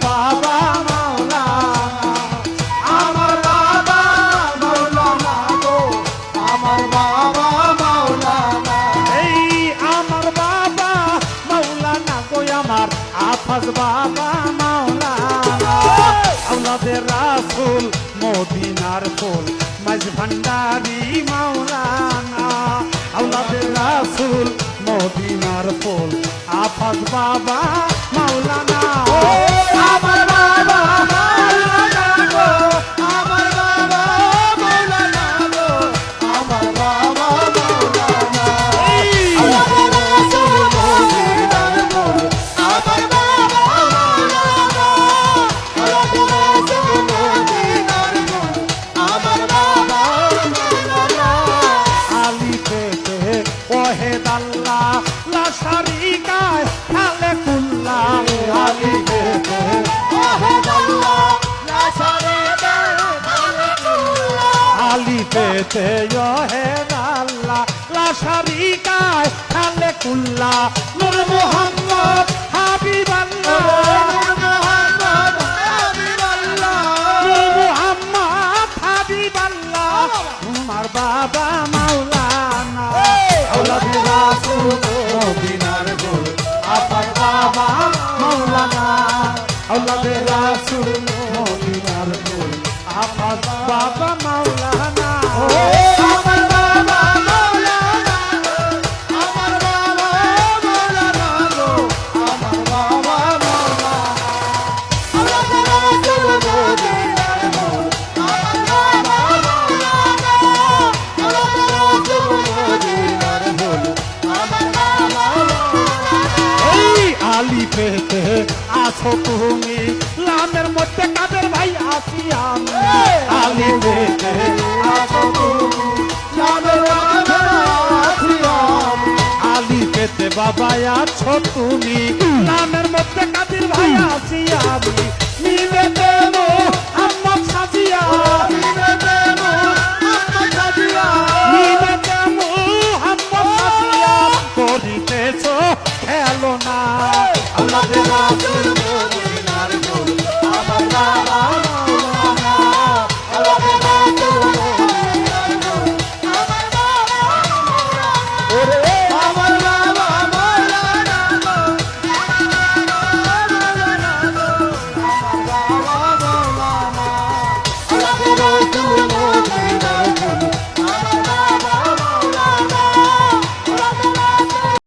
বাবা মাওলানা, আমার বাবা মাওলানা গো, আমার বাবা মাওলানা। এই আমার বাবা মাওলানা গো, আমার হাফেজ বাবা মাওলানা। আওলাদের রাসূল মদিনার ফুল মাঝ ভান্ডারি মাওলানা। আওলাদের রাসূল মদিনার ফুল হাফেজ বাবা মাওলানা। আমার বাবা মাওলানা গো, আমার বাবা মাওলানা গো, আমার বাবা মাওলানা। আওলাদের রাসূল মদিনার ফুল আমার বাবা মাওলানা। আওলাদের রাসূল মদিনার ফুল আমার বাবা মাওলানা। আলী পেতে ওয়াহিদ আল্লাহ লা শারীকা খালে কুল্লা। আলী পেতে ওয়াহিদ আল্লাহ লা শারীকা খালে কুল্লা। আলী পেতে ওয়াহিদ আল্লাহ লা শারীকা খালে কুল্লা। নূর মুহাম্মদ হাবিবাল্লাহ, নূর মুহাম্মদ হাবিবাল্লাহ, নূর মুহাম্মদ হাবিবাল্লাহ। আমার বাবা মাওলানা। আওলাদের রাসূল মদিনার ফুল আমার বাবা মাওলানা। আওলাদের রাসূল মদিনার ফুল আমার বাবা মাওলানা। আমার বাবা মাওলানা, আমার বাবা মাওলানা গো, আমার বাবা মাওলানা। আওলাদের রাসূল মদিনার ফুল আমার বাবা মাওলানা। আওলাদের রাসূল মদিনার ফুল আমার বাবা মাওলানা। এই আলী পেতে আছো তুমি, লামের মধ্যে কাদের ভাই আসি আমি। আলী পেতে আছো তুমি, লামের মধ্যে আসি আমি। আলী পেতে বাবা আছো তুমি, লামের মধ্যে কাদের ভাই আসি আমি। নিবেতে মুহাম্মদ সাজিয়া, নিবেতে মুহাম্মদ সাজিয়া, নিবেতে মুহাম্মদ সাজিয়া করিতেছো খেলো না। আল্লাহ